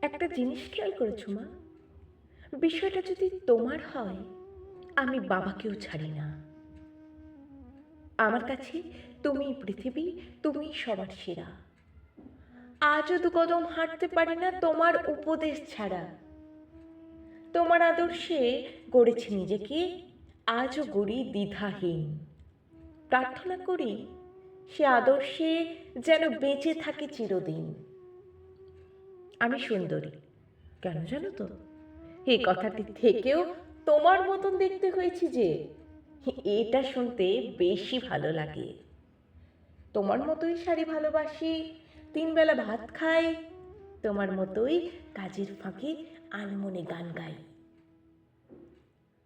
একটা জিনিস খেয়াল করেছো মা? বিষয়টা যদি তোমার হয়, আমি বাবাকেও ছাড়ি না। আমার কাছে তুমিই পৃথিবী, তুমিই সবার সেরা। আজও দু কদম হাঁটতে পারি না তোমার উপদেশ ছাড়া। তোমার আদর্শে গড়েছি নিজেকে, আজও গড়ি দ্বিধাহীন। প্রার্থনা করি সে আদর্শে যেন বেঁচে থাকে চিরদিন। আমি সুন্দরী, কেন জানো তো? এই কথাটি থেকেও তোমার মতন দেখতে হয়েছি যে, এটা শুনতে বেশি ভালো লাগে। তোমার মতোই শাড়ি ভালোবাসি, 3 বেলা ভাত খাই, তোমার মতোই কাজের ফাঁকে আনমনে গান গাই।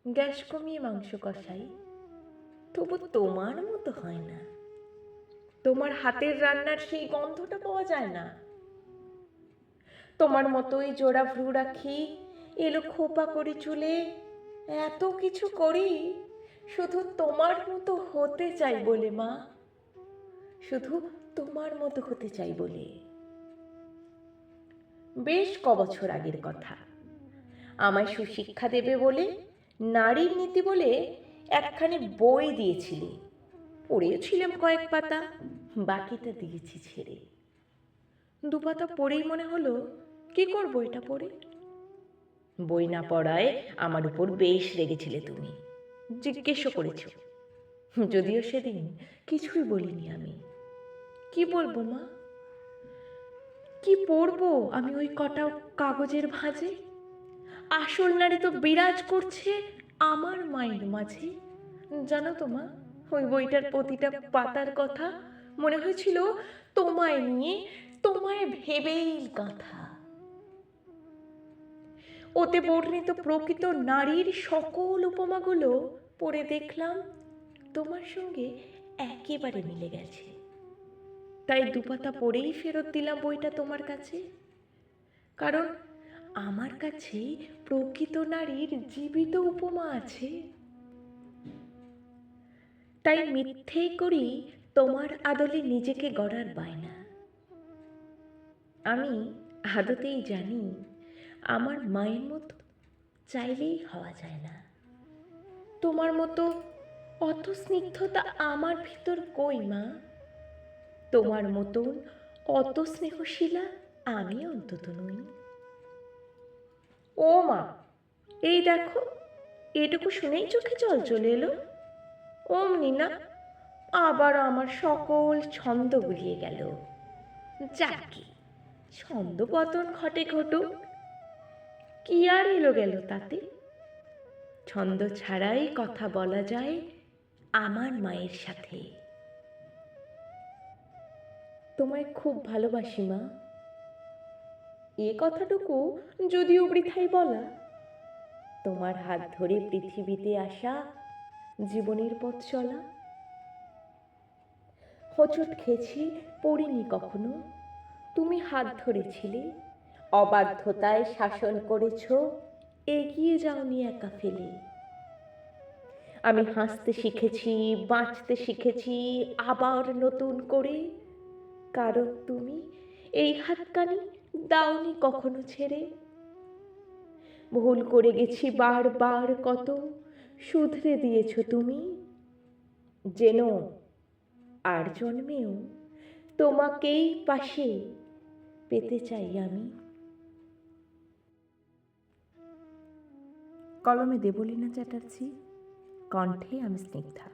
গ্যাস কমিয়ে মাংস কষাই, তবু তোমার মতো হয় না। তোমার হাতের রান্নার সেই গন্ধটা পাওয়া যায় না। তোমার মতোই জোড়া ভ্রু রাখি, এলো খোপা করে চুলে, এত কিছু করি শুধু তোমার মতো হতে চাই বলে মা, শুধু তোমার মতো হতে চাই বলে। বেশ কবছর আগের কথা, আমায় সুশিক্ষা দেবে বলে, নারীর নীতি বলে একখানি বই দিয়েছিলে। পড়েছিলাম কয়েক পাতা, বাকিটা দিয়েছি ছেড়ে। 2 পাতা পড়েই মনে হলো, কি করবো এটা পড়ে? বই না পড়ায় আমার উপর বেশ রেগেছিলে তুমি, জিজ্ঞেসও করেছ। যদিও সেদিন কিছুই বলিনি আমি। কি বলবো মা? কি পড়বো আমি ওই কটা কাগজের ভাঁজে? আসল নারী তো বিরাজ করছে আমার মায়ের মাঝে। জানো তো মা, ওই বইটার প্রতিটা পাতার কথা মনে হয়েছিল তোমায় নিয়ে, তোমায় ভেবেই গাঁথা। ওতে বর্ণিত প্রকৃত নারীর সকল উপমাগুলো পড়ে দেখলাম তোমার সঙ্গে একেবারে মিলে গেছে। তাই 2 পাতা পড়েই ফেরত দিলাম বইটা তোমার কাছে। কারণ আমার কাছে প্রকৃত নারীর জীবিত উপমা আছে। তাই মিথ্যে করি তোমার আদলে নিজেকে গড়ার বায়না। আমি আদতেই জানি আমার মায়ের মতো চাইলেই হওয়া যায় না। তোমার মতো অত স্নিগ্ধতা আমার ভিতর কই মা? তোমার মতন অত স্নেহশীলা আমি অন্তত নই। ও মা, এই দেখো, এটুকু শুনেই চোখে জল চলে এলো। অমনি না আবার আমার সকল ছন্দ গুলিয়ে গেল। যাকে ছন্দ পতন ঘটে ঘটুক, কি আর এলো গেল তাতে? ছন্দ ছাড়াই কথা বলা যায় আমার মায়ের সাথে। তোমায় খুব ভালোবাসি মা, এ কথাটুকু যদিও বৃথাই বলা। তোমার হাত ধরে পৃথিবীতে আসা, জীবনের পথ চলা। হোঁচট খেয়েছি, পড়িনি কখনো, তুমি হাত ধরেছিলে। অবাধ্যতায় শাসন করেছ, এগিয়ে যাওনি একা ফেলে। আমি হাসতে শিখেছি, বাঁচতে শিখেছি আবার নতুন করে, কারণ তুমি এই হাতখানি দাওনি কখনো ছেড়ে। ভুল করে গেছি বারবার কত, শুধরে দিয়েছ তুমি। যেন আর জন্মেও তোমাকেই পাশে পেতে চাই আমি। কলমে দেবলীনা চ্যাটার্জি, কণ্ঠে আমি স্নিগ্ধা।